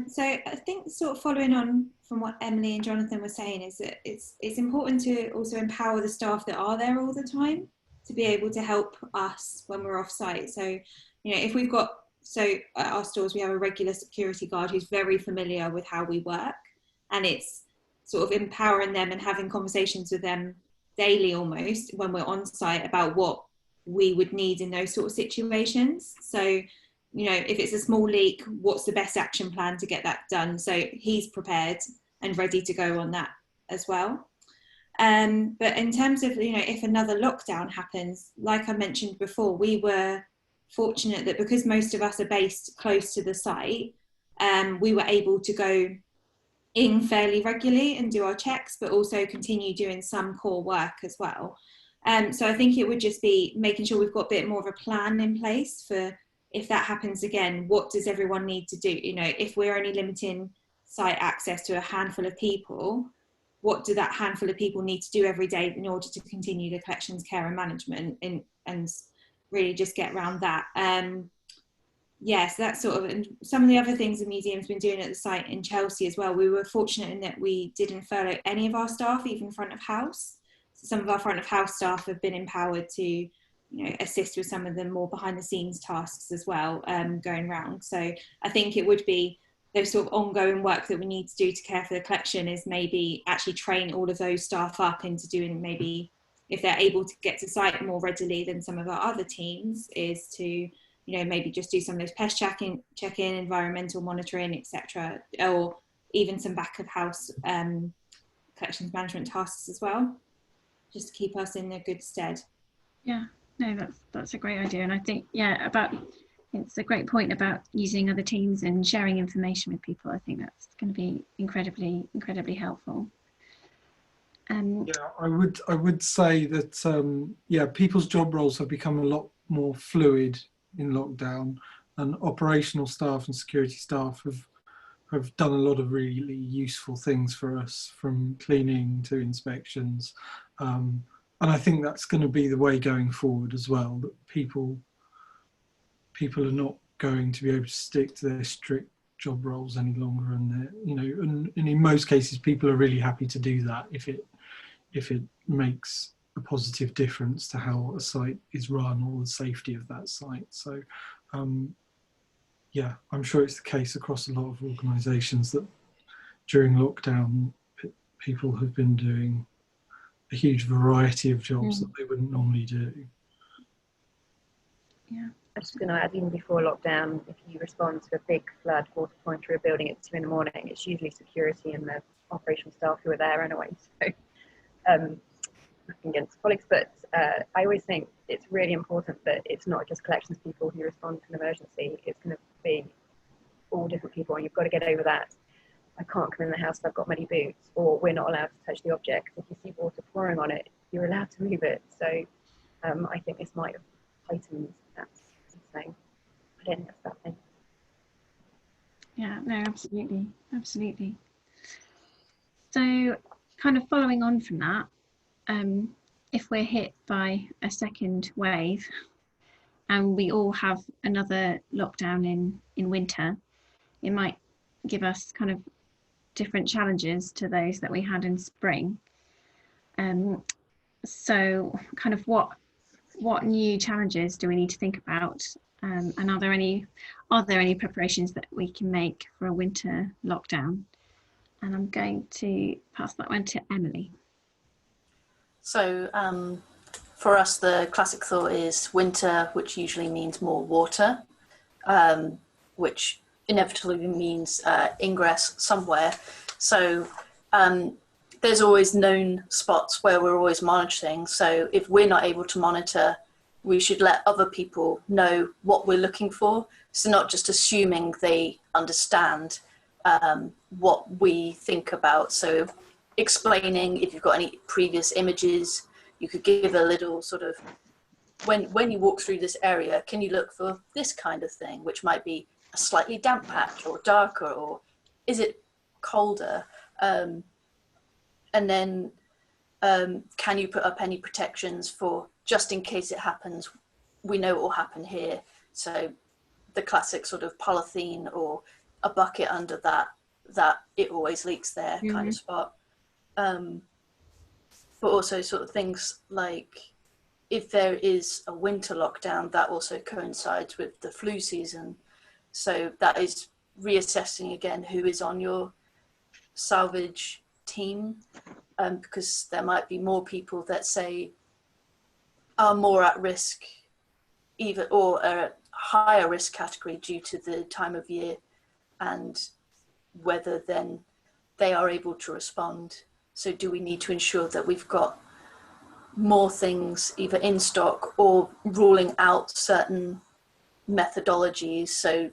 So I think sort of following on from what Emily and Jonathan were saying is that it's important to also empower the staff that are there all the time to be able to help us when we're off site. So, you know, if we've got, so at our stores, we have a regular security guard who's very familiar with how we work, and it's sort of empowering them and having conversations with them daily almost when we're on site about what we would need in those sort of situations. So, you know, if it's a small leak, what's the best action plan to get that done? So he's prepared and ready to go on that as well. But in terms of, you know, if another lockdown happens, like I mentioned before, we were fortunate that because most of us are based close to the site, we were able to go in fairly regularly and do our checks, but also continue doing some core work as well. So I think it would just be making sure we've got a bit more of a plan in place for if that happens again, what does everyone need to do? You know, if we're only limiting site access to a handful of people, what do that handful of people need to do every day in order to continue the collections, care and management, and really just get around that. Yes, that's sort of, and some of the other things the museum's been doing at the site in Chelsea as well. We were fortunate in that we didn't furlough any of our staff, even front of house. So some of our front of house staff have been empowered to, you know, assist with some of the more behind the scenes tasks as well, going around. So I think it would be those sort of ongoing work that we need to do to care for the collection is maybe actually train all of those staff up into doing, maybe if they're able to get to site more readily than some of our other teams, is to, you know, maybe just do some of those pest check-in, environmental monitoring, etc., or even some back of house collections management tasks as well, just to keep us in a good stead. Yeah, no, that's a great idea, and I think, yeah, it's a great point about using other teams and sharing information with people. I think that's going to be incredibly helpful. Yeah, I would say that yeah, people's job roles have become a lot more fluid in lockdown, and operational staff and security staff have done a lot of really useful things for us, from cleaning to inspections, and I think that's going to be the way going forward as well. That people are not going to be able to stick to their strict job roles any longer, and they're, you know, and in most cases people are really happy to do that if it makes a positive difference to how a site is run or the safety of that site. So yeah, I'm sure it's the case across a lot of organisations that during lockdown people have been doing a huge variety of jobs that they wouldn't normally do. Yeah. I'm just going to add, even before lockdown, if you respond to a big flood water point through a building at 2 in the morning, it's usually security and the operational staff who are there anyway. So against colleagues, but I always think it's really important that it's not just collections people who respond to an emergency. It's going to be all different people, and you've got to get over that. I can't come in the house if I've got muddy boots, or we're not allowed to touch the object. If you see water pouring on it, you're allowed to move it. So I think this might have heightened that. So I don't think that's that thing. Yeah, no, absolutely, absolutely. So kind of following on from that, if we're hit by a second wave and we all have another lockdown in winter, it might give us kind of different challenges to those that we had in spring. So kind of what new challenges do we need to think about? And are there any preparations that we can make for a winter lockdown? And I'm going to pass that one to Emily. So for us, the classic thought is winter, which usually means more water, which inevitably means ingress somewhere. So there's always known spots where we're always monitoring. So if we're not able to monitor, we should let other people know what we're looking for. So not just assuming they understand what we think about. So explaining, if you've got any previous images, you could give a little sort of, when you walk through this area, can you look for this kind of thing, which might be a slightly damp patch or darker, or is it colder? And then can you put up any protections for, just in case it happens, we know it will happen here. So the classic sort of polythene or a bucket under that it always leaks there kind of spot. But also sort of things like if there is a winter lockdown, that also coincides with the flu season. So that is reassessing again who is on your salvage team, because there might be more people that say are more at risk, either or a higher risk category due to the time of year, and whether then they are able to respond. So do we need to ensure that we've got more things either in stock or ruling out certain methodologies? So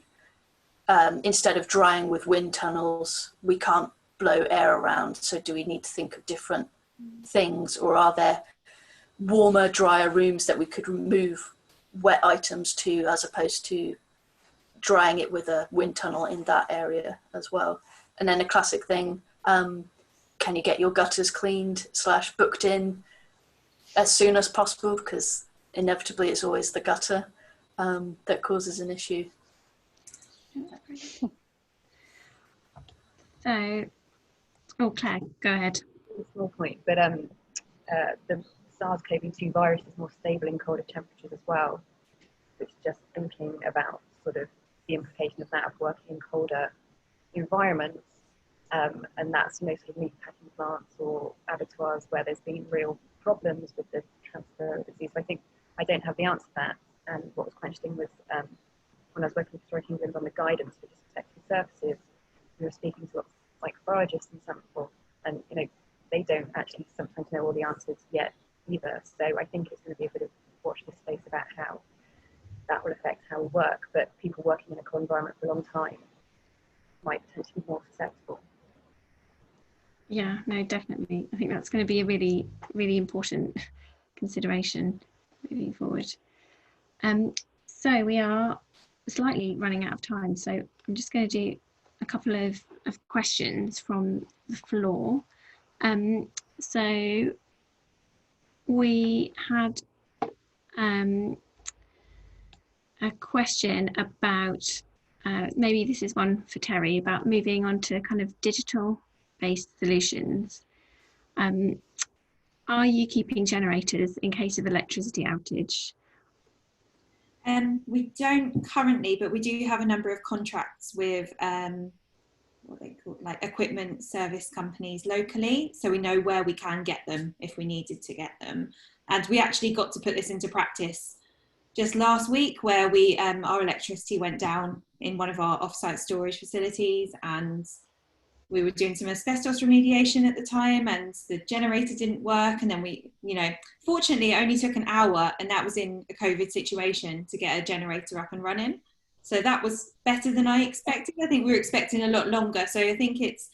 instead of drying with wind tunnels, we can't blow air around. So do we need to think of different things, or are there warmer, drier rooms that we could remove wet items to, as opposed to drying it with a wind tunnel in that area as well? And then a classic thing, can you get your gutters cleaned / booked in as soon as possible, because inevitably it's always the gutter that causes an issue. So, Claire, go ahead. A small point, but the SARS-CoV-2 virus is more stable in colder temperatures as well, which just thinking about sort of the implication of that of working in colder environments, and that's, you know, sort of meat packing plants or abattoirs where there's been real problems with the transfer of disease. So I think I don't have the answer to that. And what was quite interesting was when I was working with Historic England on the guidance for disinfecting surfaces, we were speaking to lots of, like, foragists and sample, and you know, they don't actually sometimes know all the answers yet either. So I think it's going to be a bit of watch this space about how that will affect how we work. But people working in a cold environment for a long time might potentially be more susceptible. Yeah, no, definitely. I think that's going to be a really, really important consideration moving forward. So we are slightly running out of time, so I'm just going to do a couple of questions from the floor. So we had a question about, maybe this is one for Terri, about moving on to kind of digital-based solutions. Are you keeping generators in case of electricity outage? We don't currently, but we do have a number of contracts with what they call, like, equipment service companies locally, so we know where we can get them if we needed to get them. And we actually got to put this into practice just last week, where we our electricity went down in one of our off-site storage facilities, and we were doing some asbestos remediation at the time, and the generator didn't work. And then we, you know, fortunately it only took an hour, and that was in a COVID situation, to get a generator up and running. So that was better than I expected. I think we were expecting a lot longer. So I think it's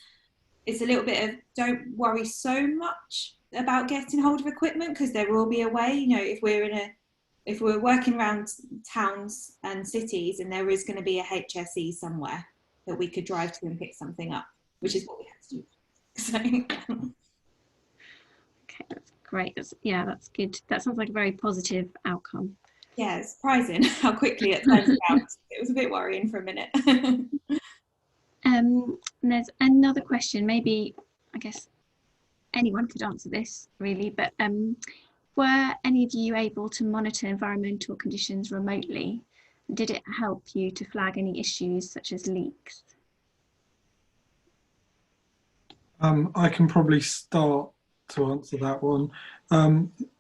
a little bit of, don't worry so much about getting hold of equipment, because there will be a way, you know, if we're working around towns and cities and there is going to be a HSE somewhere that we could drive to and pick something up, which is what we had to do. So, okay, that's great. That's good. That sounds like a very positive outcome. yeah, it's surprising how quickly it turned out. It was a bit worrying for a minute. There's another question, maybe, I guess anyone could answer this really, but were any of you able to monitor environmental conditions remotely? Did it help you to flag any issues such as leaks? I can probably start to answer that one.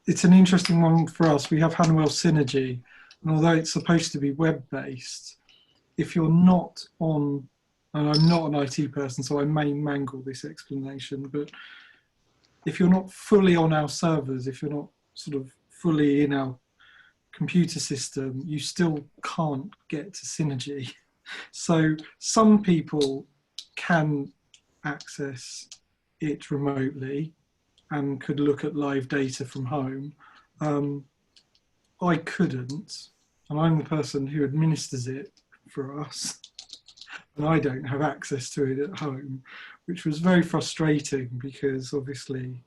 It's an interesting one for us. We have Hanwell Synergy, and although it's supposed to be web-based, if you're not on, and I'm not an IT person, so I may mangle this explanation, but if you're not fully on our servers, if you're not sort of fully in our computer system, you still can't get to Synergy. So some people can access it remotely and could look at live data from home. I couldn't, and I'm the person who administers it for us, and I don't have access to it at home, which was very frustrating because obviously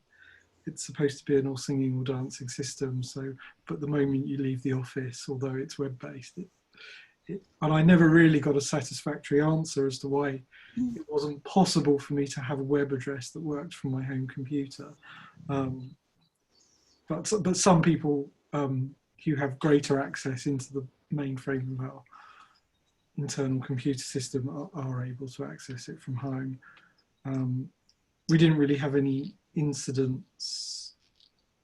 it's supposed to be an all singing, all dancing system. So, but the moment you leave the office, although it's web-based, and I never really got a satisfactory answer as to why it wasn't possible for me to have a web address that worked from my home computer. But some people who have greater access into the mainframe of our internal computer system are able to access it from home. We didn't really have any incidents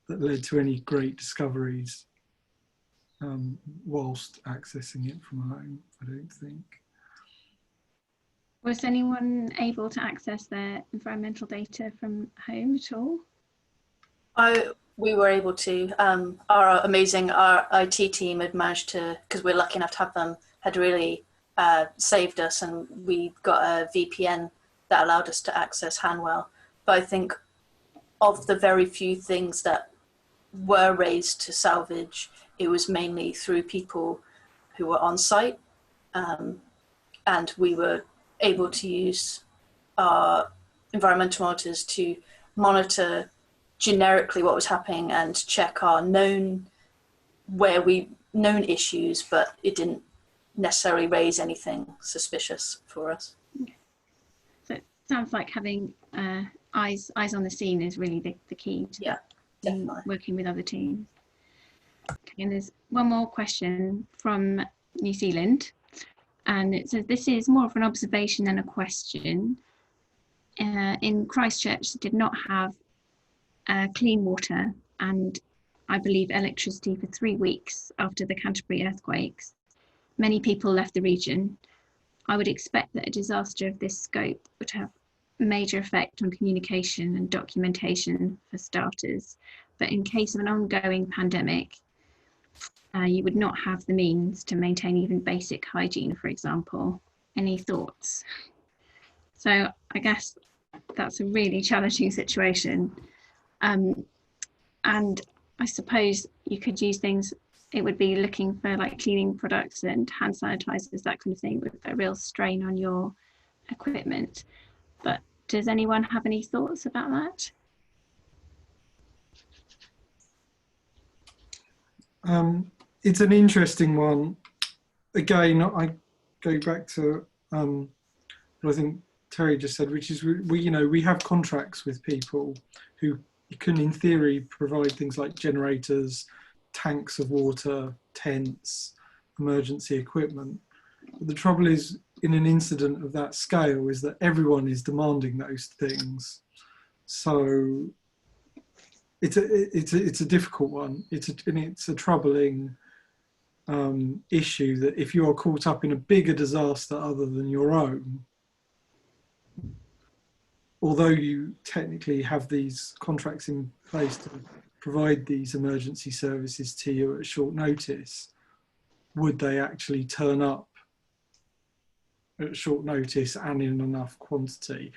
that led to any great discoveries whilst accessing it from home, I don't think. Was anyone able to access their environmental data from home at all? We were able to. Our IT team had managed to, because we're lucky enough to have them, had really saved us, and we got a VPN that allowed us to access Hanwell. But I think of the very few things that were raised to salvage, it was mainly through people who were on site, and we were able to use our environmental monitors to monitor generically what was happening and check our known issues, but it didn't necessarily raise anything suspicious for us. Okay. So it sounds like having eyes on the scene is really the key to definitely working with other teams. Okay, and there's one more question from New Zealand, and it says, this is more of an observation than a question. In Christchurch, did not have clean water and I believe electricity for 3 weeks after the Canterbury earthquakes. Many people left the region. I would expect that a disaster of this scope would have a major effect on communication and documentation for starters, but in case of an ongoing pandemic, you would not have the means to maintain even basic hygiene, for example. Any thoughts? So I guess that's a really challenging situation. And I suppose you could use things, it would be looking for like cleaning products and hand sanitizers, that kind of thing, with a real strain on your equipment. But does anyone have any thoughts about that? It's an interesting one. Again, I go back to what I think Terri just said, which is we have contracts with people who can, in theory, provide things like generators, tanks of water, tents, emergency equipment. But the trouble is, in an incident of that scale, is that everyone is demanding those things. So it's a difficult one. It's a troubling issue that if you are caught up in a bigger disaster other than your own, although you technically have these contracts in place to provide these emergency services to you at short notice, would they actually turn up at short notice and in enough quantity?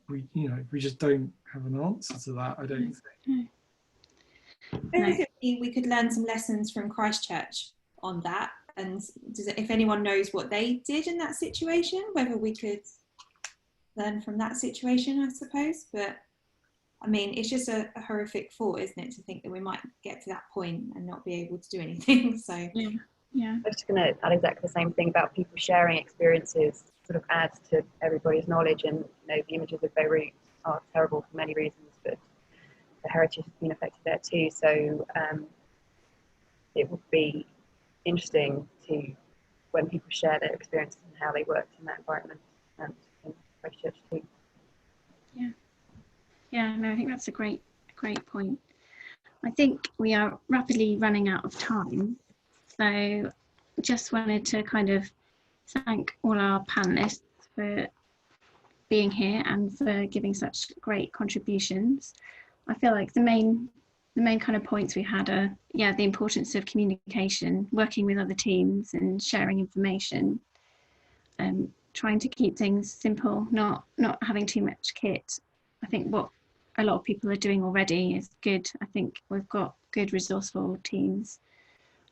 we just don't have an answer to that, I don't think. We could learn some lessons from Christchurch on that, and if anyone knows what they did in that situation, whether we could learn from that situation, I suppose. But I mean, it's just a horrific thought, isn't it, to think that we might get to that point and not be able to do anything. So yeah. I'm just going to add exactly the same thing about people sharing experiences. Sort of adds to everybody's knowledge, and the images of Beirut are terrible for many reasons, but the heritage has been affected there too. So it would be interesting to, when people share their experiences and how they worked in that environment, and in Christchurch too. Yeah, no, I think that's a great point. I think we are rapidly running out of time, so just wanted to kind of thank all our panelists for being here and for giving such great contributions. I feel like the main kind of points we had are, the importance of communication, working with other teams and sharing information, trying to keep things simple, not having too much kit. I think what a lot of people are doing already is good. I think we've got good resourceful teams.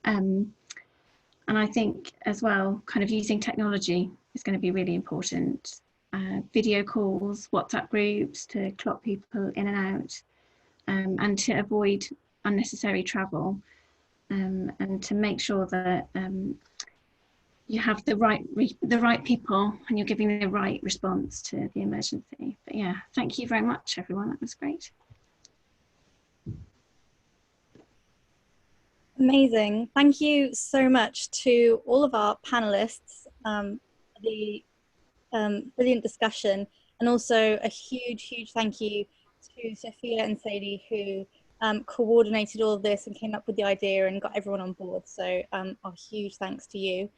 And I think as well, kind of using technology is going to be really important. Video calls, WhatsApp groups to clock people in and out, and to avoid unnecessary travel, and to make sure that you have the right people and you're giving the right response to the emergency. But yeah, thank you very much, everyone. That was great. Amazing. Thank you so much to all of our panelists for the brilliant discussion, and also a huge thank you to Sophia and Sadie, who coordinated all of this and came up with the idea and got everyone on board. So a huge thanks to you.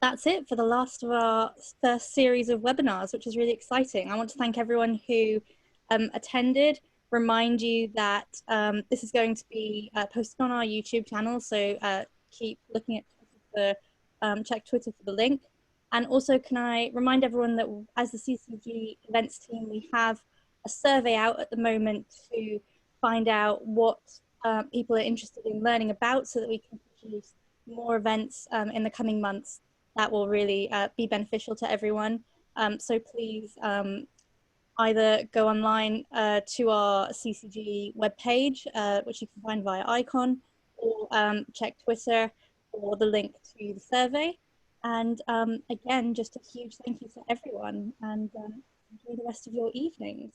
That's it for the last of our first series of webinars, which is really exciting. I want to thank everyone who attended, remind you that this is going to be posted on our YouTube channel, so keep looking at Twitter for, check Twitter for the link. And also, can I remind everyone that as the CCG events team, we have a survey out at the moment to find out what people are interested in learning about, so that we can produce more events in the coming months that will really be beneficial to everyone. So please either go online to our CCG webpage, which you can find via icon, or check Twitter for the link to the survey. And again, just a huge thank you to everyone, and enjoy the rest of your evenings.